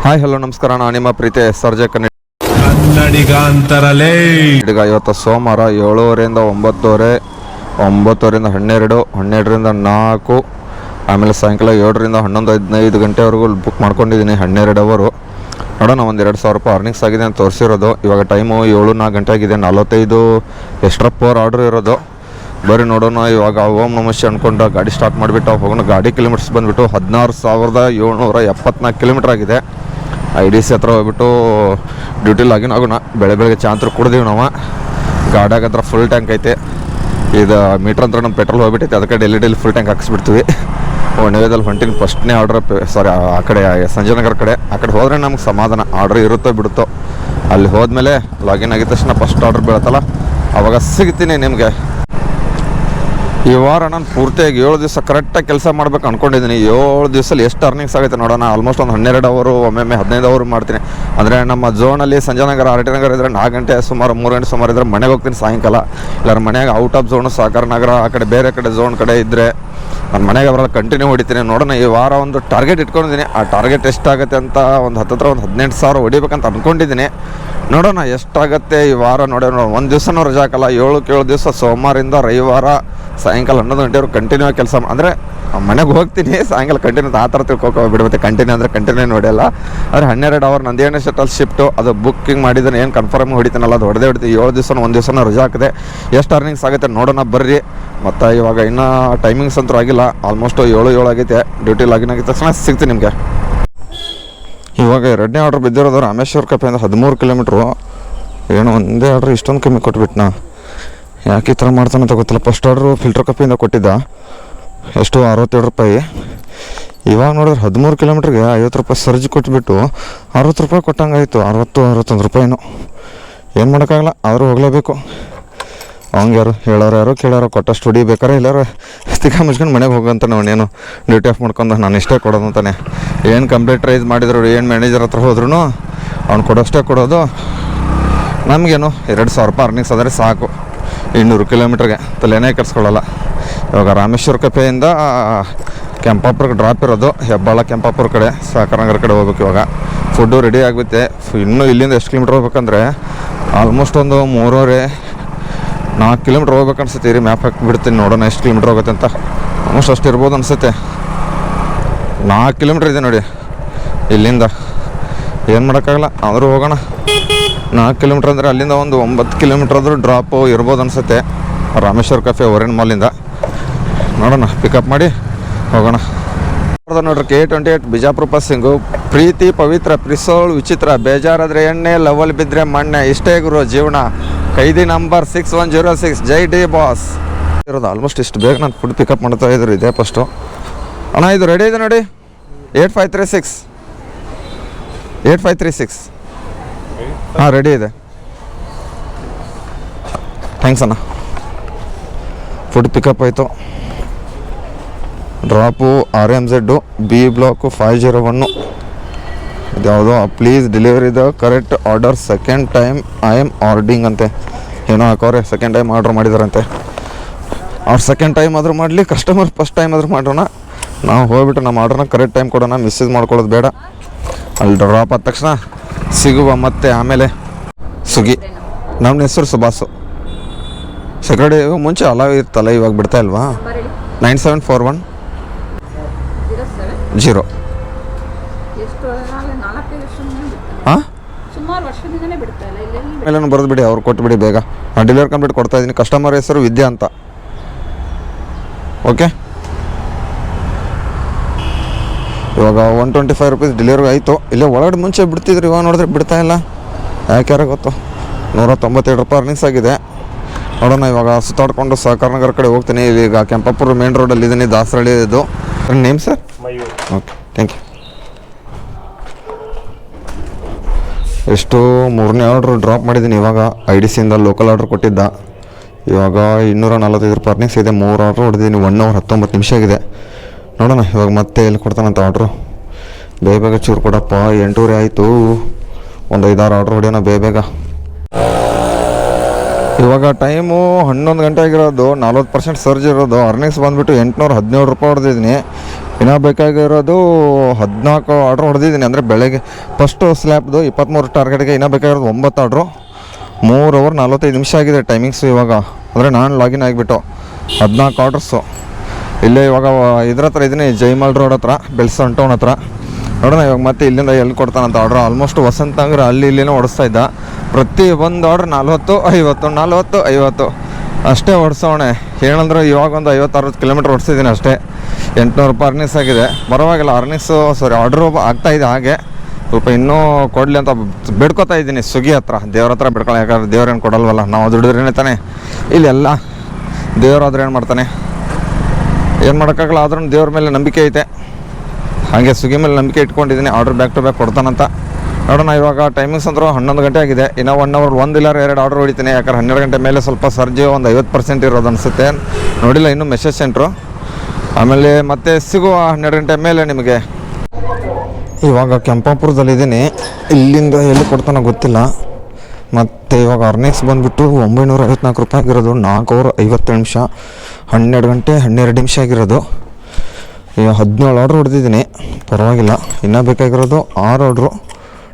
Hi hello ನಮಸ್ಕಾರ, ನಾನು ನಿಮ್ಮ ಪ್ರೀತಿ ಸರ್ಜೆ ಕನ್ನಡಿಗಾಂತರಲೇ. ಇವತ್ತು ಸೋಮವಾರ 7:30 9:30, 9:30 12, 12ರಿಂದ 4, ಆಮೇಲೆ ಸಾಯಂಕಾಲ 7ರಿಂದ 11, 15 ಗಂಟೆವರೆಗೂ ಬುಕ್ ಮಾಡ್ಕೊಂಡಿದ್ದೀನಿ. 12 ಅವರು ನೋಡೋಣ. ಒಂದು 2,000 ರೂಪಾಯಿ ಅರ್ನಿಂಗ್ಸ್ ಆಗಿದೆ ಅಂತ ತೋರಿಸಿರೋದು. ಇವಾಗ ಟೈಮು 7-4 ಗಂಟೆ ಆಗಿದೆ. 45 ಎಕ್ಸ್ಟ್ರಾ ಪವರ್ ಆರ್ಡ್ರ್ ಇರೋದು. ಬರೀ ನೋಡೋಣ. ಇವಾಗ ಓಂ ನಮಃ ಶಿವಾಯ ಅಂದ್ಕೊಂಡು ಗಾಡಿ ಸ್ಟಾರ್ಟ್ ಮಾಡಿಬಿಟ್ಟು ಹೋಗೋಣ. ಗಾಡಿ ಕಿಲೋಮೀಟರ್ಸ್ ಬಂದುಬಿಟ್ಟು 16,774 ಕಿಲೋಮೀಟ್ರ್ ಆಗಿದೆ. IDC ಹತ್ರ ಹೋಗ್ಬಿಟ್ಟು ಡ್ಯೂಟಿ ಲಾಗಿನ್ ಆಗೋಣ. ಬೆಳಗ್ಗೆ ಚಾಂತ್ರ ಕುಡ್ದೀವಿ ನಾವು. ಗಾಡಿಯಾಗ ಹತ್ರ ಫುಲ್ ಟ್ಯಾಂಕ್ ಐತೆ. ಇದು ಮೀಟ್ರ್ ಹತ್ರ ನಮ್ಮ ಪೆಟ್ರೋಲ್ ಹೋಗ್ಬಿಟ್ಟೈತೆ. ಅದಕ್ಕೆ ಡೈಲಿ ಫುಲ್ ಟ್ಯಾಂಕ್ ಹಾಕಿಸ್ಬಿಡ್ತೀವಿ. ಒಣವೇದಲ್ಲಿ ಹೊಂಟಿನ ಫಸ್ಟ್ನೇ ಆರ್ಡ್ರ್ ಆ ಕಡೆ ಸಂಜಯನಗರ ಕಡೆ. ಆ ಕಡೆ ಹೋದರೆ ನಮ್ಗೆ ಸಮಾಧಾನ. ಆರ್ಡ್ರ್ ಇರುತ್ತೋ ಬಿಡುತ್ತೋ. ಅಲ್ಲಿ ಹೋದ್ಮೇಲೆ ಲಾಗಿನ್ ಆಗಿದ ತಕ್ಷಣ ಫಸ್ಟ್ ಆರ್ಡ್ರ್ ಬೀಳುತ್ತಲ್ಲ, ಅವಾಗ ಸಿಗ್ತೀನಿ ನಿಮಗೆ. ಈ ವಾರ ನಾನು ಪೂರ್ತಿಯಾಗಿ 7 ದಿವಸ ಕರೆಕ್ಟಾಗಿ ಕೆಲಸ ಮಾಡ್ಬೇಕು ಅಂದ್ಕೊಂಡಿದ್ದೀನಿ. 7 ದಿವಸದಲ್ಲಿ ಎಷ್ಟು ಅರ್ನಿಂಗ್ಸ್ ಆಗುತ್ತೆ ನೋಡೋಣ. ಆಲ್ಮೋಸ್ಟ್ ಒಂದು 12 ಅವರು, ಒಮ್ಮೊಮ್ಮೆ 15 ಅವರು ಮಾಡ್ತೀನಿ. ಅಂದರೆ ನಮ್ಮ ಝೋನಲ್ಲಿ ಸಂಜಯನಗರ, ಆರ್ಟಿನಗರ ಇದ್ದರೆ 4 ಗಂಟೆ ಸುಮಾರು, 3 ಗಂಟೆ ಸುಮಾರು ಇದ್ದರೆ ಮನೆಗೆ ಹೋಗ್ತೀನಿ ಸಾಯಂಕಾಲ. ಇಲ್ಲಾರ ಮನೆಯಾಗ ಔಟ್ ಆಫ್ ಝೋನು ಸಾಗರ ನಗರ ಆ ಕಡೆ ಬೇರೆ ಕಡೆ ಝೋನ್ ಕಡೆ ಇದ್ದರೆ ನಾನು ಮನೆಗೆ ಅವರೆಲ್ಲ ಕಂಟಿನ್ಯೂ ಹೊಡಿತೀನಿ. ನೋಡೋಣ. ಈ ವಾರ ಒಂದು ಟಾರ್ಗೆಟ್ ಇಟ್ಕೊಂಡಿದ್ದೀನಿ. ಆ ಟಾರ್ಗೆಟ್ ಎಷ್ಟಾಗುತ್ತೆ ಅಂತ ಒಂದು 18,000 ಹೊಡಿಬೇಕಂತ ಅಂದ್ಕೊಂಡಿದ್ದೀನಿ. ನೋಡೋಣ ಎಷ್ಟಾಗುತ್ತೆ ಈ ವಾರ. ನೋಡೋಣ. ಒಂದು ದಿವಸನೂ ರಜಾ ಹಾಕಲ್ಲ. 7 ದಿವಸ ಸೋಮವಾರಿಂದ ರವಿವಾರ ಸಾಯಂಕಾಲ 11 ಗಂಟೆವರೆಗೂ ಕಂಟಿನ್ಯೂ ಕೆಲಸ. ಅಂದರೆ ಮನೆಗೆ ಹೋಗ್ತೀನಿ ಸಾಯಂಕಾಲ ಕಂಟಿನ್ಯೂ ಆ ಥರ ಬಿಡುತ್ತೆ. ಕಂಟಿನ್ಯೂ ಅಂದರೆ ಕಂಟಿನ್ಯೂ ನೋಡಿಲ್ಲ. ಆದರೆ 12 ಅವರ್ ನಂದು ಏನು ಶಟಲ್ ಶಿಫ್ಟು ಅದು ಬುಕ್ಕಿಂಗ್ ಮಾಡಿದ್ದಾನೆ. ಏನು ಕನ್ಫರ್ಮ್ ಹೊಡಿತೀನಲ್ಲ ಅದು ಹೊಡೆದೇ ಹೊಡಿತೀವಿ. 7 ದಿವಸ ಒಂದು ದಿವಸನೂ ರಜಾ ಹಾಕಿದೆ. ಎಷ್ಟು ಅರ್ನಿಂಗ್ಸ್ ಆಗುತ್ತೆ ನೋಡೋಣ ಬರ್ರಿ. ಮತ್ತು ಇವಾಗ ಇನ್ನೂ ಟೈಮಿಂಗ್ಸ್ ಅಂತೂ ಆಗಿಲ್ಲ. ಆಲ್ಮೋಸ್ಟ್ 7 ಆಗೈತೆ. ಡ್ಯೂಟಿ ಲಾಗಿನ್ ಆಗಿದ ತಕ್ಷಣ ಸಿಗ್ತೀನಿ ನಿಮಗೆ. ಇವಾಗ 2ನೇ ಆರ್ಡ್ರ್ ಬಿದ್ದಿರೋದು ರಾಮೇಶ್ವರ ಕಪ್ಪೆಯಿಂದ 13 ಕಿಲೋಮೀಟ್ರು. ಏನೋ ಒಂದೇ ಆರ್ಡ್ರ್ ಇಷ್ಟೊಂದು ಕಮ್ಮಿ ಕೊಟ್ಬಿಟ್ನಾ. ಯಾಕೆ ಈ ಥರ ಮಾಡ್ತಾನಂತ ಗೊತ್ತಿಲ್ಲ. ಫಸ್ಟ್ ಆರ್ಡ್ರು ಫಿಲ್ಟರ್ ಕಪ್ಪಿಂದ ಕೊಟ್ಟಿದ್ದ. ಎಷ್ಟು 67 ರೂಪಾಯಿ. ಇವಾಗ ನೋಡಿದ್ರೆ 13 ಕಿಲೋಮೀಟ್ರಿಗೆ 50 ರೂಪಾಯಿ ಸರ್ಜ್ ಕೊಟ್ಬಿಟ್ಟು 60 ರೂಪಾಯಿ ಕೊಟ್ಟಂಗಾಯಿತು. 61 ರೂಪಾಯಿನು. ಏನು ಮಾಡೋಕ್ಕಾಗಲ್ಲ, ಆದರೂ ಹೋಗಲೇಬೇಕು. ಅವ್ನಿಗೆ ಯಾರು ಹೇಳೋರು ಕೇಳೋರು ಕೊಟ್ಟಷ್ಟು ಹೊಡಿಬೇಕಾರೆ ಎಲ್ಲರೂ ತಿಕ್ಕ ಮುಚ್ಕೊಂಡು ಮನೆಗೆ ಹೋಗಂತಾನೆ. ಅವನೇನು ಡ್ಯೂಟಿ ಆಫ್ ಮಾಡ್ಕೊಂಡು ನಾನು ಇಷ್ಟೇ ಕೊಡೋದು ಅಂತಾನೆ. ಏನು ಕಂಪ್ಯೂಟರೈಸ್ ಮಾಡಿದ್ರು, ಏನು ಮ್ಯಾನೇಜರ್ ಹತ್ರ ಹೋದ್ರೂ ಅವ್ನು ಕೊಡೋಷ್ಟೇ ಕೊಡೋದು. ನಮಗೇನು 2,000 ರೂಪಾಯಿ ಅರ್ನಿಂಗ್ಸ್ ಆದರೆ ಸಾಕು. 200 ಕಿಲೋಮೀಟ್ರಿಗೆ ತಲೆನೇ ಕೆಡಿಸ್ಕೊಳ್ಳಲ್ಲ. ಇವಾಗ ರಾಮೇಶ್ವರ ಕಪ್ಪೆಯಿಂದ ಕೆಂಪಾಪುರಕ್ಕೆ ಡ್ರಾಪ್ ಇರೋದು. ಹೆಬ್ಬಾಳ ಕೆಂಪಾಪುರ ಕಡೆ ಸಾಕರನಗರ ಕಡೆ ಹೋಗ್ಬೇಕು. ಇವಾಗ ಫುಡ್ಡು ರೆಡಿ ಆಗುತ್ತೆ. ಇನ್ನೂ ಇಲ್ಲಿಂದ ಎಷ್ಟು ಕಿಲೋಮೀಟ್ರ್ ಹೋಗ್ಬೇಕಂದ್ರೆ ಆಲ್ಮೋಸ್ಟ್ ಒಂದು 3-4 ಕಿಲೋಮೀಟ್ರ್ ಹೋಗ್ಬೇಕು ಅನ್ಸುತ್ತೆ. ರೀ ಮ್ಯಾಪ್ ಹಾಕಿಬಿಡ್ತೀನಿ, ನೋಡೋಣ ಎಷ್ಟು ಕಿಲೋಮೀಟ್ರ್ ಹೋಗುತ್ತೆ ಅಂತ. ಆಲ್ಮೋಸ್ಟ್ ಅಷ್ಟು ಇರ್ಬೋದು ಅನಿಸುತ್ತೆ. 4 ಕಿಲೋಮೀಟ್ರ್ ಇದೆ ನೋಡಿ ಇಲ್ಲಿಂದ. ಏನು ಮಾಡೋಕ್ಕಾಗಲ್ಲ, ಆದರೂ ಹೋಗೋಣ. 4 ಕಿಲೋಮೀಟ್ರ್ ಅಂದರೆ ಅಲ್ಲಿಂದ ಒಂದು 9 ಕಿಲೋಮೀಟ್ರ್ ಆದರೂ ಡ್ರಾಪು ಇರ್ಬೋದು ಅನಿಸುತ್ತೆ. ರಾಮೇಶ್ವರ ಕಫೆ ಒರೇನ್ ಮಾಲಿಂದ ನೋಡೋಣ. ಪಿಕಪ್ ಮಾಡಿ ಹೋಗೋಣ. ನೋಡ್ರಿ K28 ಬಿಜಾಪುರ ಪಾಸಿಂಗು. ಪ್ರೀತಿ ಪವಿತ್ರ, ಪ್ರಿಸೋಳ್ ವಿಚಿತ್ರ, ಬೇಜಾರಾದರೆ ಎಣ್ಣೆ, ಲವಲ್ ಬಿದ್ದರೆ ಮಣ್ಣೆ, ಇಷ್ಟೇ ಗುರು ಜೀವನ. ಕೈದಿ ನಂಬರ್ 6106. ಜೈ ಡಿ ಬಾಸ್ ಇರೋದು. ಆಲ್ಮೋಸ್ಟ್ ಇಷ್ಟು ಬೇಗ ನಾನು ಫುಡ್ ಪಿಕಪ್ ಮಾಡ್ತಾ ಇದ್ರು. ಇದೇ ಫಸ್ಟು. ಅಣ್ಣ ಇದು ರೆಡಿ ಇದೆ ನೋಡಿ. 8536 ಹಾಂ ರೆಡಿ ಇದೆ. ಥ್ಯಾಂಕ್ಸ್ ಅಣ್ಣ. ಫುಡ್ ಪಿಕಪ್ ಆಯಿತು. Drop RMZ B block 501. ಇದ್ಯಾವುದೋ please delivery the correct order second time I am ordering ಅಂತೆ. ಏನೋ ಹಾಕೋರೆ ಸೆಕೆಂಡ್ ಟೈಮ್ ಆರ್ಡ್ರ್ ಮಾಡಿದಾರಂತೆ. ಅವ್ರು ಸೆಕೆಂಡ್ ಟೈಮ್ ಆದರೂ ಮಾಡಲಿ, ಕಸ್ಟಮರ್ ಫಸ್ಟ್ ಟೈಮ್ ಆದರೂ ಮಾಡೋಣ. ನಾವು ಹೋಗ್ಬಿಟ್ಟು ನಮ್ಮ ಆರ್ಡ್ರನ್ನ ಕರೆಕ್ಟ್ ಟೈಮ್ ಕೊಡೋಣ. ಮಿಸ್ಸೇಜ್ ಮಾಡ್ಕೊಳ್ಳೋದು ಬೇಡ. ಅಲ್ಲಿ ಡ್ರಾಪ್ ಆದ ತಕ್ಷಣ ಸಿಗುವ. ಮತ್ತೆ ಆಮೇಲೆ ಸುಗಿ. ನಮ್ಮ ಹೆಸರು ಸುಭಾಸು. ಸೆಕ್ಯೂರಿಟಿ ಮುಂಚೆ ಅಲಾವ್ ಇರ್ತಲ್ಲ, ಇವಾಗ ಬಿಡ್ತಾ ಇಲ್ವಾ? 9741 0. ಹಾಂ ಮೇಲೇನು ಬರೆದು ಬಿಡಿ, ಅವ್ರು ಕೊಟ್ಟುಬಿಡಿ ಬೇಗ. ನಾನು ಡೆಲಿವರಿ ಕಂಪ್ಲೀಟ್ ಕೊಡ್ತಾ ಇದ್ದೀನಿ. ಕಸ್ಟಮರ್ ಹೆಸರು ವಿದ್ಯಾ ಅಂತ. ಓಕೆ. ಇವಾಗ 125 ರೂಪೀಸ್ ಡೆಲಿವರಿ ಆಯಿತು. ಇಲ್ಲೇ ಒಳಗಡೆ ಮುಂಚೆ ಬಿಡ್ತಿದ್ರು, ಇವಾಗ ನೋಡಿದ್ರೆ ಬಿಡ್ತಾ ಇಲ್ಲ. ಯಾಕೆ ಗೊತ್ತು. 197 ರೂಪಾಯಿ ಅರ್ನಿಂಗ್ಸ್ ಆಗಿದೆ. ನೋಡೋಣ. ಇವಾಗ ಸುತ್ತಾಡ್ಕೊಂಡು ಸಹಕಾರನಗರ ಕಡೆ ಹೋಗ್ತೀನಿ. ಈಗ ಕೆಂಪಾಪುರ ಮೇನ್ ರೋಡಲ್ಲಿ ಇದ್ದೀನಿ. ದಾಸರಳ್ಳಿ ಇದು. Name sir? Okay, thank you. ಎಷ್ಟು 3ನೇ ಆರ್ಡ್ರ್ ಡ್ರಾಪ್ ಮಾಡಿದ್ದೀನಿ. ಇವಾಗ IDCಯಿಂದ ಲೋಕಲ್ ಆರ್ಡ್ರ್ ಕೊಟ್ಟಿದ್ದ. ಇವಾಗ 245 ರೂಪಾಯಿ ಅರ್ನಿಂಗ್ಸ್ ಇದೆ. 3 ಆರ್ಡ್ರ್ ಹೊಡೆದಿದ್ದೀನಿ. 1 ಅವರ್ 19 ನಿಮಿಷ ಆಗಿದೆ. ನೋಡೋಣ ಇವಾಗ ಮತ್ತೆ ಎಲ್ಲಿ ಕೊಡ್ತಾನಂತ ಆರ್ಡ್ರು. ಬೇಗ ಚೂರು ಕೊಡಪ್ಪ. 8:30 ಆಯಿತು. ಒಂದು 5-6 ಆರ್ಡ್ರ್ ಹೊಡೆಯೋಣ ಬೇಗ. ಇವಾಗ ಟೈಮು 11 ಗಂಟೆ ಆಗಿರೋದು. 40% ಸರ್ಜ್ ಇರೋದು. ಅರ್ನಿಂಗ್ಸ್ ಬಂದುಬಿಟ್ಟು 817 ರೂಪಾಯಿ ಹೊಡೆದಿದ್ದೀನಿ. ಇನ್ನೂ ಬೇಕಾಗಿರೋದು 14 ಆರ್ಡ್ರ್ ಹೊಡೆದಿದ್ದೀನಿ. ಅಂದರೆ ಬೆಳಗ್ಗೆ ಫಸ್ಟು ಸ್ಲ್ಯಾಬ್ದು 23 ಟಾರ್ಗೆಟ್ಗೆ ಇನ್ನೂ ಬೇಕಾಗಿರೋದು 9 ಆರ್ಡ್ರು. 3 ಅವರ್ 45 ನಿಮಿಷ ಆಗಿದೆ ಟೈಮಿಂಗ್ಸು ಇವಾಗ. ಅಂದರೆ ನಾನು ಲಾಗಿನ್ ಆಗಿಬಿಟ್ಟು 14 ಆರ್ಡ್ರಸ್ಸು. ಇಲ್ಲೇ ಇವಾಗ ಇದ್ರ ಹತ್ರ ಇದ್ದೀನಿ, ಜೈಮಾಲ್ ರೋಡ್ ಹತ್ರ, ಬೆಲ್ಸನ್ ಟೌನ್ ಹತ್ರ. ನೋಡೋಣ ಇವಾಗ ಮತ್ತೆ ಇಲ್ಲಿಂದ ಎಲ್ಲಿ ಕೊಡ್ತಾನಂತ ಆರ್ಡ್ರ್. ಆಲ್ಮೋಸ್ಟ್ ವಸಂತ ನಗರ ಅಲ್ಲಿ ಇಲ್ಲಿನೂ ಓಡಿಸ್ತಾ ಇದ್ದ. ಪ್ರತಿ ಒಂದು ಆರ್ಡ್ರ್ 40, 50, 40, 50 ಅಷ್ಟೇ ಓಡಿಸೋಣೆ. ಏನಂದ್ರೆ ಇವಾಗ ಒಂದು 50-60 ಕಿಲೋಮೀಟ್ರ್ ಓಡಿಸಿದ್ದೀನಿ ಅಷ್ಟೇ. 800 ರೂಪಾಯಿ ಅರ್ನಿಂಗ್ಸ್ ಆಗಿದೆ. ಪರವಾಗಿಲ್ಲ, ಆರ್ಡ್ರು ಆಗ್ತಾಯಿದೆ. ಹಾಗೆ ಸ್ವಲ್ಪ ಇನ್ನೂ ಕೊಡಲಿ ಅಂತ ಬೇಡ್ಕೊತಾ ಇದ್ದೀನಿ ಸ್ವಿಗ್ಗಿ ಹತ್ರ, ದೇವ್ರ ಹತ್ರ ಬೇಡ್ಕೊಳ್ಳಿ. ಯಾಕಂದ್ರೆ ದೇವ್ರೇನು ಕೊಡಲ್ವಲ್ಲ, ನಾವು ದುಡಿದ್ರೇನೆ ತಾನೆ. ಇಲ್ಲೆಲ್ಲ ದೇವ್ರಾದ್ರೆ ಏನು ಮಾಡ್ತಾನೆ, ಏನು ಮಾಡೋಕ್ಕಾಗಲ್ಲ. ಆದ್ರೂ ದೇವ್ರ ಮೇಲೆ ನಂಬಿಕೆ ಐತೆ. ಹಾಗೆ ಸ್ವಿಗ್ಗಿ ಮೇಲೆ ನಂಬಿಕೆ ಇಟ್ಕೊಂಡಿದ್ದೀನಿ, ಆರ್ಡ್ರ್ ಬ್ಯಾಕ್ ಟು ಬ್ಯಾಕ್ ಕೊಡ್ತಾನಂತ. ನೋಡೋಣ. ಇವಾಗ ಟೈಮಿಂಗ್ಸ್ ಅಂದರೂ 11 ಗಂಟೆ ಆಗಿದೆ. ಇನ್ನೂ 1 ಅವರ್ 1 ಇಲ್ಲ 2 ಆರ್ಡ್ರ್ ಹೊಡಿತೀನಿ. ಯಾಕಂದ್ರೆ 12 ಗಂಟೆ ಮೇಲೆ ಸ್ವಲ್ಪ ಸರ್ಜಿ ಒಂದು 50% ಇರೋದು ಅನಿಸುತ್ತೆ. ನೋಡಿಲ್ಲ ಇನ್ನೂ ಮೆಸೇಜ್ ಸೆಂಟ್ರು. ಆಮೇಲೆ ಮತ್ತೆ ಸಿಗುವ 12 ಗಂಟೆ ಮೇಲೆ ನಿಮಗೆ. ಇವಾಗ ಕೆಂಪಾಪುರದಲ್ಲಿದ್ದೀನಿ. ಇಲ್ಲಿಂದ ಎಲ್ಲಿ ಕೊಡ್ತಾನೋ ಗೊತ್ತಿಲ್ಲ. ಮತ್ತು ಇವಾಗ ಅರ್ನಿಂಗ್ಸ್ ಬಂದುಬಿಟ್ಟು 954 ರೂಪಾಯಿ ಆಗಿರೋದು. 4 ಅವರ್ 50 ನಿಮಿಷ, 12 ಗಂಟೆ 12 ನಿಮಿಷ ಆಗಿರೋದು. ಈಗ 17 ಆರ್ಡ್ರ್ ಹೊಡೆದಿದ್ದೀನಿ, ಪರವಾಗಿಲ್ಲ. ಇನ್ನೂ ಬೇಕಾಗಿರೋದು 6 ಆರ್ಡ್ರು.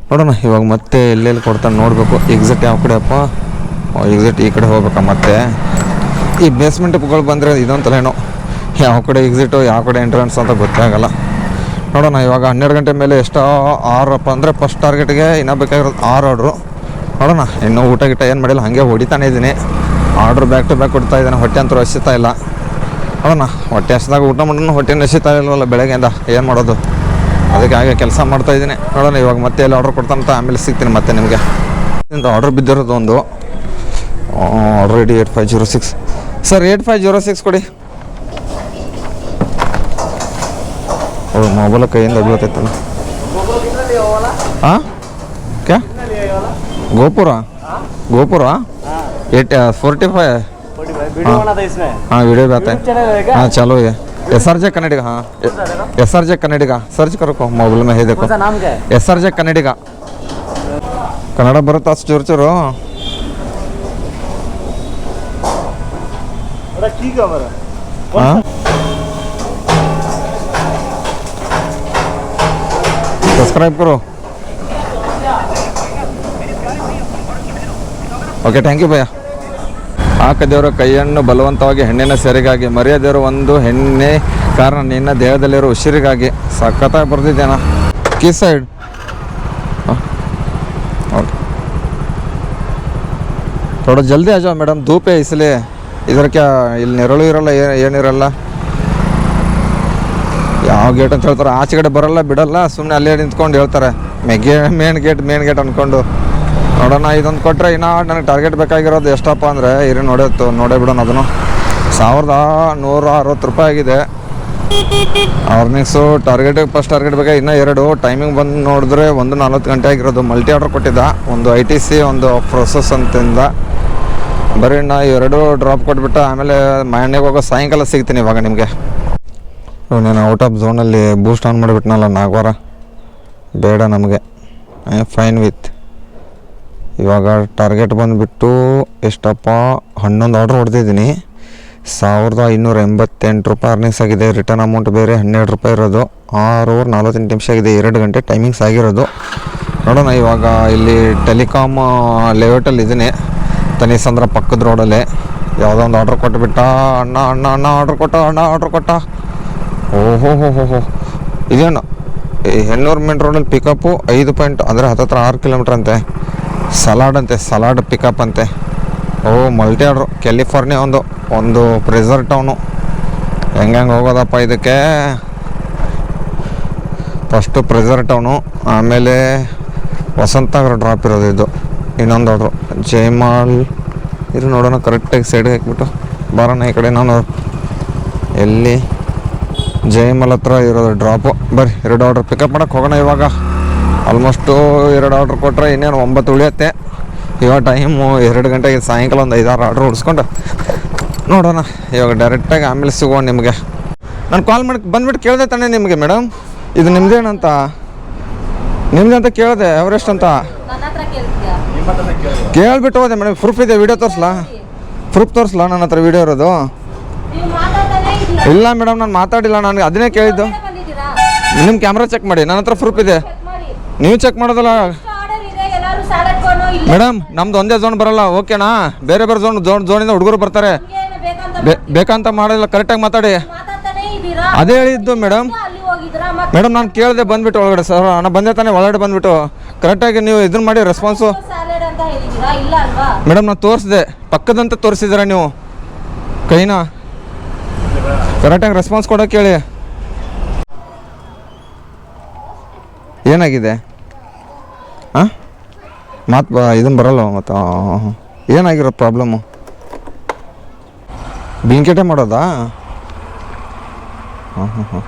ನೋಡೋಣ ಇವಾಗ ಮತ್ತೆ ಎಲ್ಲೆಲ್ಲಿ ಕೊಡ್ತಾನೆ ನೋಡಬೇಕು. ಎಕ್ಸಿಟ್ ಯಾವ ಕಡೆ ಅಪ್ಪ? ಎಕ್ಸಿಟ್ ಈ ಕಡೆ ಹೋಗ್ಬೇಕಾ? ಮತ್ತೆ ಈ ಬೇಸ್ಮೆಂಟ್ಗಳು ಬಂದರೆ ಇದೊಂತಲೇನೋ, ಯಾವ ಕಡೆ ಎಕ್ಸಿಟು ಯಾವ ಕಡೆ ಎಂಟ್ರೆನ್ಸ್ ಅಂತ ಗೊತ್ತೇ ಆಗಲ್ಲ. ನೋಡೋಣ ಇವಾಗ 12 ಗಂಟೆ ಮೇಲೆ ಎಷ್ಟು 6 ಅಂದರೆ ಫಸ್ಟ್ ಟಾರ್ಗೆಟ್ಗೆ ಇನ್ನೂ ಬೇಕಾಗಿರೋದು 6 ಆರ್ಡ್ರು. ನೋಡೋಣ. ಇನ್ನೂ ಊಟ ಗಿಟ ಏನು ಮಾಡಿಲ್ಲ, ಹಾಗೆ ಹೊಡಿತಾನೆ ಇದ್ದೀನಿ. ಆರ್ಡ್ರ್ ಬ್ಯಾಕ್ ಟು ಬ್ಯಾಕ್ ಕೊಡ್ತಾ ಇದ್ದಾನೆ. ಹೊಟ್ಟೆ ಅಂತೂ ಹಸಿತಾ ಇಲ್ಲ. ನೋಡೋಣ, ಹೊಟ್ಟೆ ಹಸಿದಾಗ ಊಟ ಮಾಡೋಣ. ಹೊಟ್ಟೆ ಹಸಿತಾ ಇಲ್ವಲ್ಲ ಬೆಳಗ್ಗೆಯಿಂದ, ಏನು ಮಾಡೋದು? ಅದಕ್ಕೆ ಹಾಗೆ ಕೆಲಸ ಮಾಡ್ತಾಯಿದ್ದೀನಿ. ನೋಡೋಣ ಇವಾಗ ಮತ್ತೆ ಎಲ್ಲಿ ಆರ್ಡ್ರ್ ಕೊಡ್ತಾನಂತ ಆಮೇಲೆ ಸಿಗ್ತೀನಿ ಮತ್ತೆ ನಿಮಗೆ. ಆರ್ಡ್ರ್ ಬಿದ್ದಿರೋದು ಒಂದು ಆಲ್ರೆಡಿ 8506. ಸರ್ 8506 ಕೊಡಿ. ಮೊಬೈಲ್ ಕೈಯಿಂದ ಬೀಳ್ತೈತಲ್ಲ. ಹಾಂ ಕ್ಯಾ ಗೋಪುರ 45 हाँ वीडियो भी आता है। हाँ चलो ये SRJ कन्नडिगा। हाँ SRJ कन्नडिगा सर्च करो मोबाइल में है, देखो नाम क्या है? SRJ कन्नडिगा. कन्नಡ ಬರುತ್ತಾ ಚೂರು ಚೂರು? ಹಾಂ सब्सक्राइब करो. ಓಕೆ ಥ್ಯಾಂಕ್ ಯು ಭಯ್ಯ. ಹಾಕದೇವರ ಕೈಯನ್ನು ಬಲವಂತವಾಗಿ ಹೆಣ್ಣಿನ ಸೆರೆಗಾಗಿ, ಮರೆಯದೇವರು ಒಂದು ಹೆಣ್ಣೆ ಕಾರಣ ನಿನ್ನ ದೇಹದಲ್ಲಿರೋ ಉಸಿರಿಗಾಗಿ. ಸಖತ್ತಾಗಿ ಬರ್ತಿದ್ದೇನ ಕೀ ಸೈಡ್. ಓಕೆ ಥೋड़ा ಜಲ್ದಿ ಆ ಜಾओ ಮೇಡಮ್, धूप है इसलिए. इधर क्या ಇಲ್ಲಿ ನೆರಳು ಇರಲ್ಲ, ಏನಿರಲ್ಲ. ಯಾವ ಗೇಟ್ ಅಂತ ಹೇಳ್ತಾರೆ, ಆಚೆ ಕಡೆ ಬರೋಲ್ಲ ಬಿಡಲ್ಲ, ಸುಮ್ಮನೆ ಅಲ್ಲೇ ನಿಂತ್ಕೊಂಡು ಹೇಳ್ತಾರೆ ಮೇನ್ ಗೇಟ್ ಅಂದ್ಕೊಂಡು. ನೋಡೋಣ ಇದೊಂದು ಕೊಟ್ಟರೆ ಇನ್ನೂ ನನಗೆ ಟಾರ್ಗೆಟ್ ಬೇಕಾಗಿರೋದು ಎಷ್ಟಪ್ಪ ಅಂದರೆ ನೋಡೇ ಬಿಡೋಣ. ಅದನ್ನು 1160 ರೂಪಾಯಿ ಆಗಿದೆ ಅರ್ನಿಂಗ್ಸು. ಫಸ್ಟ್ ಟಾರ್ಗೆಟ್ ಬೇಕಾ ಇನ್ನೂ 2. ಟೈಮಿಂಗ್ ಬಂದು ನೋಡಿದ್ರೆ 1:40 ಗಂಟೆ ಆಗಿರೋದು. ಮಲ್ಟಿ ಆರ್ಡ್ರ್ ಕೊಟ್ಟಿದ್ದ, ಒಂದು ITC ಒಂದು ಪ್ರೋಸೆಸ್ ಅಂತಿಂದ. ಬರೀ ನಾ 2 ಡ್ರಾಪ್ ಕೊಟ್ಬಿಟ್ಟು ಆಮೇಲೆ ಮನೆಗೆ ಹೋಗೋ ಸಾಯಂಕಾಲ ಸಿಗ್ತೀನಿ ಇವಾಗ ನಿಮಗೆ. ನಾನು ಔಟ್ ಆಫ್ ಝೋನಲ್ಲಿ ಬೂಸ್ಟ್ ಆನ್ ಮಾಡಿಬಿಟ್ನಲ್ಲ 4 ವಾರ, ಬೇಡ ನಮಗೆ. Fine with. ಇವಾಗ ಟಾರ್ಗೆಟ್ ಬಂದುಬಿಟ್ಟು ಎಷ್ಟಪ್ಪ 11 ಆರ್ಡ್ರ್ ಹೊಡೆದಿದ್ದೀನಿ. 1588 ರೂಪಾಯಿ ಅರ್ನಿಂಗ್ಸ್ ಆಗಿದೆ. ರಿಟರ್ನ್ ಅಮೌಂಟ್ ಬೇರೆ 12 ರೂಪಾಯಿ ಇರೋದು. 6 ಅವರ್ 48 ನಿಮಿಷ ಆಗಿದೆ. 2 ಗಂಟೆ ಟೈಮಿಂಗ್ಸ್ ಆಗಿರೋದು. ನೋಡೋಣ ಇವಾಗ ಇಲ್ಲಿ ಟೆಲಿಕಾಮ್ ಲೇಔಟಲ್ಲಿ ಇದ್ದೀನಿ, ತನಿಸಂದ್ರ ಪಕ್ಕದ ರೋಡಲ್ಲಿ. ಯಾವುದೋ ಒಂದು ಆರ್ಡ್ರ್ ಕೊಟ್ಟುಬಿಟ್ಟ. ಅಣ್ಣ ಆರ್ಡ್ರ್ ಕೊಟ್ಟ. ಓಹೋ ಇದೇನು ಹೆಣ್ಣೂರು ಮೇನ್ ರೋಡಲ್ಲಿ ಪಿಕಪ್ಪು 5 ಪಾಯಿಂಟ್ ಅಂದರೆ 6 ಕಿಲೋಮೀಟ್ರ್ ಅಂತೆ. ಸಲಾಡ್ ಪಿಕಪ್ ಅಂತೆ. Multi order. ಕ್ಯಾಲಿಫೋರ್ನಿಯಾ ಒಂದು ಪ್ರೆಸರ್ ಟೌನು. ಹೆಂಗೆ ಹೋಗೋದಪ್ಪ ಇದಕ್ಕೆ? ಫಸ್ಟು ಪ್ರೆಸರ್ ಟೌನು, ಆಮೇಲೆ ವಸಂತ ನಗರ ಡ್ರಾಪ್ ಇರೋದು. ಇದು ಇನ್ನೊಂದು ಆರ್ಡ್ರು ಜೈಮಾಲ್. ಇದು ನೋಡೋಣ ಕರೆಕ್ಟಾಗಿ ಸೈಡ್ಗೆ ಹಾಕ್ಬಿಟ್ಟು ಬರೋಣ ಈ ಕಡೆ. ನಾನು ಎಲ್ಲಿ ಜೈಮಾಲ್ ಹತ್ರ ಇರೋದು ಡ್ರಾಪು. ಬರ್ರಿ 2 ಆರ್ಡ್ರ್ ಪಿಕಪ್ ಮಾಡೋಕ್ಕೆ ಹೋಗೋಣ ಇವಾಗ. ಆಲ್ಮೋಸ್ಟು 2 ಆರ್ಡ್ರ್ ಕೊಟ್ಟರೆ ಇನ್ನೇನು 9 ಉಳಿಯುತ್ತೆ. ಇವಾಗ ಟೈಮು 2 ಗಂಟೆಗೆ. ಸಾಯಂಕಾಲ ಒಂದು 5-6 ಆರ್ಡ್ರ್ ಹೊಡಿಸ್ಕೊಂಡು ನೋಡೋಣ ಇವಾಗ ಡೈರೆಕ್ಟಾಗಿ ಆಮೇಲೆ ಸಿಗೋಣ ನಿಮಗೆ. ನಾನು ಕಾಲ್ ಮಾಡಿ ಬಂದುಬಿಟ್ಟು ಕೇಳಿದೆ ತಾನೇ ನಿಮಗೆ ಮೇಡಮ್, ಇದು ನಿಮ್ಮದೇನಂತ ಕೇಳಿದೆ. ಅವರೆಷ್ಟು ಅಂತ ಕೇಳಿಬಿಟ್ಟು ಹೋದೆ ಮೇಡಮ್. ಪ್ರೂಫ್ ಇದೆ, ವೀಡಿಯೋ ತೋರಿಸ್ಲಾ? ನನ್ನ ಹತ್ರ ವೀಡಿಯೋ ಇರೋದು. ಇಲ್ಲ ಮೇಡಮ್ ನಾನು ಮಾತಾಡಿಲ್ಲ, ನನಗೆ ಅದನ್ನೇ ಕೇಳಿದ್ದು. ನಿಮ್ಮ ಕ್ಯಾಮ್ರಾ ಚೆಕ್ ಮಾಡಿ, ನನ್ನ ಹತ್ರ ಪ್ರೂಫ್ ಇದೆ. ನೀವು ಚೆಕ್ ಮಾಡೋದಲ್ಲ ಮೇಡಮ್. ನಮ್ದು ಒಂದೇ ಝೋನ್ ಬರಲ್ಲ, ಓಕೆನಾ? ಬೇರೆ ಬೇರೆ ಝೋನಿಂದ ಹುಡುಗರು ಬರ್ತಾರೆ. ಬೇಕಂತ ಮಾಡೋದಿಲ್ಲ, ಕರೆಕ್ಟಾಗಿ ಮಾತಾಡಿ. ಅದೇ ಹೇಳಿದ್ದು ಮೇಡಮ್. ಮೇಡಮ್ ನಾನು ಕೇಳಿದೆ ಬಂದ್ಬಿಟ್ಟು ಒಳಗಡೆ. ಸರ್ ನಾನು ಬಂದೆ ತಾನೇ ಒಳಗಡೆ ಬಂದ್ಬಿಟ್ಟು ಕರೆಕ್ಟಾಗಿ ನೀವು ಇದನ್ನ ಮಾಡಿ ರೆಸ್ಪಾನ್ಸು. ಮೇಡಮ್ ನಾನು ತೋರಿಸಿದೆ, ಪಕ್ಕದಂತ ತೋರಿಸಿದ್ದೀರ ನೀವು ಕೈನ. ಕರೆಕ್ಟಾಗಿ ರೆಸ್ಪಾನ್ಸ್ ಕೊಡೋಕೆ ಹೇಳಿ. ಏನಾಗಿದೆ ಹಾಂ? ಮಾತು ಇದನ್ನು ಬರಲ್ಲ ಮತ್ತು ಏನಾಗಿರೋ ಪ್ರಾಬ್ಲಮ್ಮು? ಬಿಂಕೆಟೇ ಮಾಡೋದಾ? ಹಾಂ ಹಾಂ ಹಾಂ.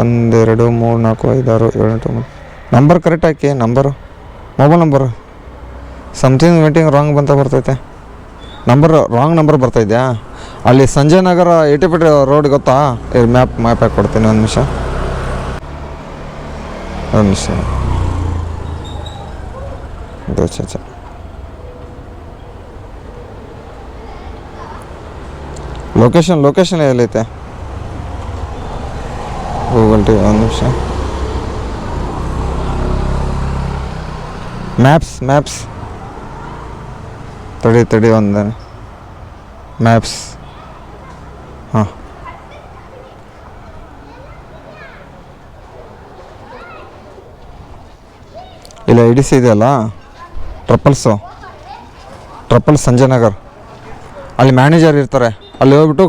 ಒಂದು 2 3 4 5 6 7 8 9 ನಂಬರ್ ಕರೆಕ್ಟ್ ಹಾಕಿ. Mobile number something waiting wrong ಬಂತ ಬರ್ತೈತೆ. ರಾಂಗ್ ನಂಬರ್ ಬರ್ತಾಯಿದ್ಯಾ? ಅಲ್ಲಿ ಸಂಜಯ್ ನಗರ 80 ಫೀಟ್ ರೋಡ್ ಗೊತ್ತಾ? ಮ್ಯಾಪ್ ಹಾಕಿ ಕೊಡ್ತೀನಿ. ಒಂದು ನಿಮಿಷ. ಲೊಕೇಶನ್ ಎಲ್ಲೈತೆ? ಗೂಗಲ್ ಟಿ. ಒಂದು ನಿಮಿಷ. ಮ್ಯಾಪ್ಸ್ ತಡಿ ಒಂದು ಮ್ಯಾಪ್ಸ್. ಹಾಂ, ಇಲ್ಲ IDC ಇದೆಯಲ್ಲ, ಟ್ರಪಲ್ಸ್ ಸಂಜಯ್ ನಗರ್. ಅಲ್ಲಿ ಮ್ಯಾನೇಜರ್ ಇರ್ತಾರೆ, ಅಲ್ಲಿ ಹೋಗ್ಬಿಟ್ಟು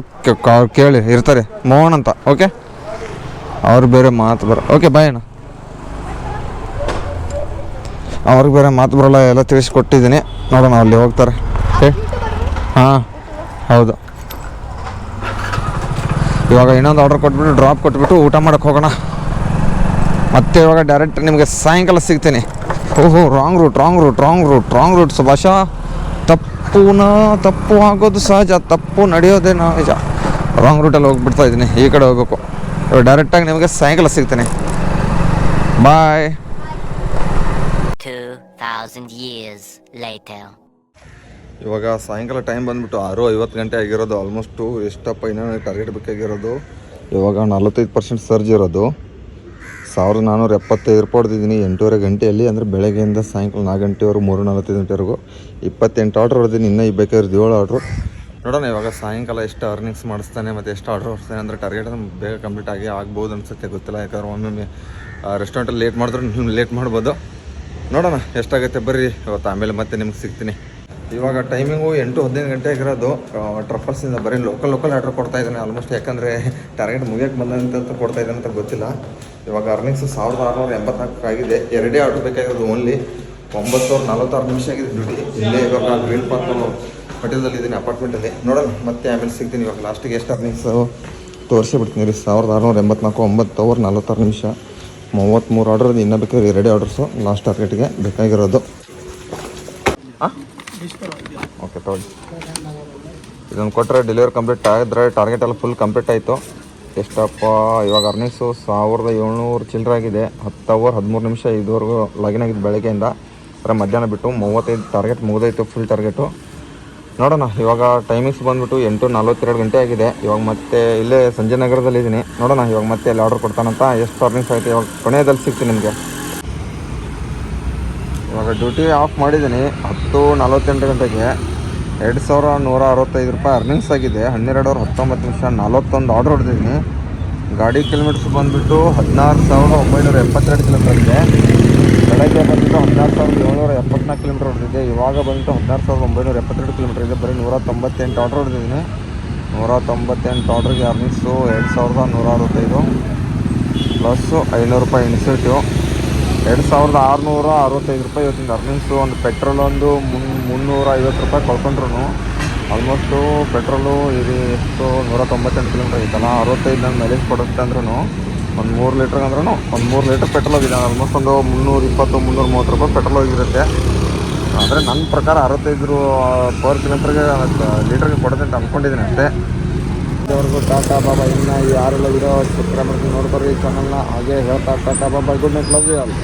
ಕೇಳಿ ಇರ್ತಾರೆ, ಮೋಹನ್ ಅಂತ. ಓಕೆ, ಅವ್ರು ಬೇರೆ ಮಾತು ಓಕೆ ಬಾಯ್ ಅಣ್ಣ. ಅವ್ರಿಗೆ ಬೇರೆ ಮಾತು ಬರೋಲ್ಲ, ಎಲ್ಲ ತಿಳಿಸ್ಕೊಟ್ಟಿದ್ದೀನಿ. ನೋಡೋಣ ಅಲ್ಲಿ ಹೋಗ್ತಾರೆ. ಹಾಂ ಹೌದು. ಇವಾಗ ಇನ್ನೊಂದು ಆರ್ಡರ್ ಕೊಟ್ಬಿಟ್ಟು ಡ್ರಾಪ್ ಕೊಟ್ಬಿಟ್ಟು ಊಟ ಮಾಡೋಕ್ಕೆ ಹೋಗೋಣ. ಮತ್ತೆ ಇವಾಗ ಡೈರೆಕ್ಟ್ ನಿಮಗೆ ಸಾಯಂಕಾಲ ಸಿಗ್ತೀನಿ. ಓಹೋ, ರಾಂಗ್ ರೂಟ್ ಸುಭಾಷ. ತಪ್ಪು ಆಗೋದು ಸಹಜ, ತಪ್ಪು ನಡೆಯೋದೇ ನಿಜ. ರಾಂಗ್ ರೂಟಲ್ಲಿ ಹೋಗ್ಬಿಡ್ತಾ ಇದ್ದೀನಿ, ಈ ಕಡೆ ಹೋಗ್ಬೇಕು. ಡೈರೆಕ್ಟಾಗಿ ನಿಮಗೆ ಸಾಯಂಕಾಲ ಸಿಗ್ತೀನಿ. ಬಾಯ್. 2000 years later. ಇವಾಗ ಸಾಯಂಕಾಲ ಟೈಮ್ ಬಂದುಬಿಟ್ಟು 6:50 ಗಂಟೆ ಆಗಿರೋದು. ಆಲ್ಮೋಸ್ಟು ಎಷ್ಟಪ್ಪ ಇನ್ನೂ ಟಾರ್ಗೆಟ್ ಬೇಕಾಗಿರೋದು. ಇವಾಗ 45% ಸರ್ಜ್ ಇರೋದು. 1475 ರೂಪಾಯಿ ಹೊಡೆದಿದ್ದೀನಿ 8:30 ಗಂಟೆಯಲ್ಲಿ. ಅಂದರೆ ಬೆಳಗ್ಗೆಯಿಂದ ಸಾಯಂಕಾಲ 4 ಗಂಟೆವರೆಗೂ 3:45 ಗಂಟೆವರೆಗೂ 28 ಆರ್ಡ್ರ್ ಹೊಡೆದಿದ್ದೀನಿ. ಇನ್ನೂ ಬೇಕಾಗಿರೋದು 7 ಆರ್ಡ್ರು. ನೋಡೋಣ ಇವಾಗ ಸಾಯಂಕಾಲ ಎಷ್ಟು ಅರ್ನಿಂಗ್ಸ್ ಮಾಡಿಸ್ತಾನೆ ಮತ್ತು ಎಷ್ಟು ಆರ್ಡ್ರ್ ಹೊಡ್ತಾನೆ. ಅಂದರೆ ಟಾರ್ಗೆಟ್ ಬೇಗ ಕಂಪ್ಲೀಟ್ ಆಗ್ಬೋದು ಅನಿಸುತ್ತೆ, ಗೊತ್ತಿಲ್ಲ. ಯಾಕಂದ್ರೆ ಒಮ್ಮೊಮ್ಮೆ ರೆಸ್ಟೋರೆಂಟಲ್ಲಿ ಲೇಟ್ ಮಾಡಿದ್ರು ಲೇಟ್ ಮಾಡ್ಬೋದು. ನೋಡೋಣ ಎಷ್ಟಾಗುತ್ತೆ ಬರ್ರಿ ಇವತ್ತು. ಆಮೇಲೆ ಮತ್ತೆ ನಿಮ್ಗೆ ಸಿಗ್ತೀನಿ. ಇವಾಗ ಟೈಮಿಂಗು 8:15 ಗಂಟೆ ಆಗಿರೋದು. ಟ್ರಫಲ್ಸಿಂದ ಬರೀ ಲೋಕಲ್ ಆರ್ಡ್ರ್ ಕೊಡ್ತಾಯಿದ್ದಾನೆ ಆಲ್ಮೋಸ್ಟ್. ಯಾಕಂದರೆ ಟಾರ್ಗೆಟ್ ಮುಗಿಯೋಕ್ಕೆ ಬಂದಂತ ಕೊಡ್ತಾಯಿದ್ದಾನೆ ಅಂತ ಗೊತ್ತಿಲ್ಲ. ಇವಾಗ ಅರ್ನಿಂಗ್ಸು 1684 ಆಗಿದೆ. 2 ಆರ್ಡ್ರ್ ಬೇಕಾಗಿರೋದು ಓನ್ಲಿ. 9:46 ನಿಮಿಷ ಆಗಿದೆ ಡ್ಯೂಟಿ. ಇಲ್ಲೇ ಇವಾಗ ಗ್ರೀನ್ ಪಾರ್ಕ್ ಹೋಟೆಲ್ದಲ್ಲಿ ಇದ್ದೀನಿ, ಅಪಾರ್ಟ್ಮೆಂಟಲ್ಲಿ. ನೋಡೋಣ ಮತ್ತೆ ಆಮೇಲೆ ಸಿಗ್ತೀನಿ. ಇವಾಗ ಲಾಸ್ಟಿಗೆ ಎಷ್ಟು ಅರ್ನಿಂಗ್ಸು ತೋರಿಸೇ ಬಿಡ್ತೀನಿ ರೀ. 1684, 9:46 ನಿಮಿಷ, 33 ಆರ್ಡರ್. ಇನ್ನೂ ಬೇಕಾದ್ರೆ 2 ಆರ್ಡರ್ಸು ಲಾಸ್ಟ್ ಟಾರ್ಗೆಟ್ಗೆ ಬೇಕಾಗಿರೋದು. ಹಾಂ ಓಕೆ ತಗೊಳ್ಳಿ. ಇದನ್ನು ಕೊಟ್ಟರೆ ಡೆಲಿವರಿ ಕಂಪ್ಲೀಟ್ ಆಗಿದ್ರೆ ಟಾರ್ಗೆಟೆಲ್ಲ ಫುಲ್ ಕಂಪ್ಲೀಟ್ ಆಯಿತು. ಎಷ್ಟಪ್ಪ ಇವಾಗ ಅರ್ನಿಂಗ್ಸು 1700 ಚಿಲ್ಲರೆ ಆಗಿದೆ. 10 ಅವರ್ 13 ನಿಮಿಷ ಇದುವರೆಗೂ ಲಾಗಿನ್ ಆಗಿದ್ದು ಬೆಳಗ್ಗೆಯಿಂದ. ಅಂದರೆ ಮಧ್ಯಾಹ್ನ ಬಿಟ್ಟು 35 ಟಾರ್ಗೆಟ್ ಮುಗಿದೋಯ್ತು, ಫುಲ್ ಟಾರ್ಗೆಟು. ನೋಡೋಣ ಇವಾಗ ಟೈಮಿಂಗ್ಸ್ ಬಂದುಬಿಟ್ಟು 8:42 ಗಂಟೆ ಆಗಿದೆ. ಇವಾಗ ಮತ್ತೆ ಇಲ್ಲೇ ಸಂಜಯ್ ನಗರದಲ್ಲಿ ಇದ್ದೀನಿ. ನೋಡೋಣ ಇವಾಗ ಮತ್ತೆ ಅಲ್ಲಿ ಆರ್ಡರ್ ಕೊಡ್ತಾನಂತ. ಎಷ್ಟು ಅರ್ನಿಂಗ್ಸ್ ಆಯಿತು ಇವಾಗ ಕೊನೆಯಲ್ಲಿ ಸಿಗ್ತೀನಿ ನಿಮಗೆ. ಇವಾಗ ಡ್ಯೂಟಿ ಆಫ್ ಮಾಡಿದ್ದೀನಿ 10:48 ಗಂಟೆಗೆ. 2165 ರೂಪಾಯಿ ಅರ್ನಿಂಗ್ಸ್ ಆಗಿದೆ. 12 ಅವರ್ 19 ನಿಮಿಷ 41 ಆರ್ಡರ್ ಹೊಡೆದಿದ್ದೀನಿ. ಗಾಡಿ ಕಿಲೋಮೀಟರ್ಸ್ ಬಂದುಬಿಟ್ಟು 16,972 ಕಿಲೋಮೀಟರ್ ಇದೆ. ಬೆಳಗ್ಗೆ ಬಂದುಬಿಟ್ಟು 16,774 ಕಿಲೋಮೀಟರ್ ಹೊಡೆದಿದೆ. ಇವಾಗ ಬಂದುಬಿಟ್ಟು 16,972 ಕಿಲೋಮೀಟರ್ ಇದೆ. ಬರೀ 198 ಆರ್ಡರ್ ಹೊಡೆದಿದ್ದೀನಿ. 198 ಆರ್ಡ್ರಿಗೆ ಅರ್ನಿಂಗ್ಸು 2165 ಪ್ಲಸ್ಸು 500 ರೂಪಾಯಿ ಇನ್ಸೆಂಟಿವ್. 2665 ರೂಪಾಯಿ ಇವತ್ತಿಂದ ಅರ್ನಿಂಗ್ಸು. ಒಂದು ಪೆಟ್ರೋಲ್ ಒಂದು 350 ರೂಪಾಯಿ ಕಳ್ಕೊಂಡ್ರು. ಆಲ್ಮೋಸ್ಟು ಪೆಟ್ರೋಲು ಇದು ಎಷ್ಟು 198 ಕಿಲೋಮೀಟರ್ ಐತಲ್ಲ, 65 ನಾನು ಮೈಲೇಜ್ ಕೊಡುತ್ತೆ ಅಂದ್ರೂ ಒಂದು 3 ಲೀಟ್ರಿಗೆ ಅಂದ್ರೂ ಒಂದು 3 ಲೀಟ್ರ್ ಪೆಟ್ರೋಲ್ ಹೋಗಿದೆ. ಆಲ್ಮೋಸ್ಟ್ ಒಂದು 320 330 ರೂಪಾಯಿ ಪೆಟ್ರೋಲ್ ಹೋಗಿರುತ್ತೆ. ಆದರೆ ನನ್ನ ಪ್ರಕಾರ 65 ಪರ್ ಕಿಲೋಮೀಟ್ರಿಗೆ ಲೀಟ್ರಿಗೆ ಕೊಡುತ್ತೆ ಅಂತ ಅಂದ್ಕೊಂಡಿದ್ದೀನಿ ಅಷ್ಟೇ. ಇದುವರೆಗೂ ಟಾಟಾ ಬಾಬಾ. ಇನ್ನು ಯಾರೆಲ್ಲ ಇರೋ ಸಬ್ಸ್ಕ್ರೈಬ್ ಮಾಡ್ಕೊಂಡು ನೋಡ್ತಾರೆ ಈ ಚಾನಲ್ನ. ಹಾಗೆ ಹೇಳ್ತಾ ಟಾಟಾ ಬಾಬಾ, good night, love you all.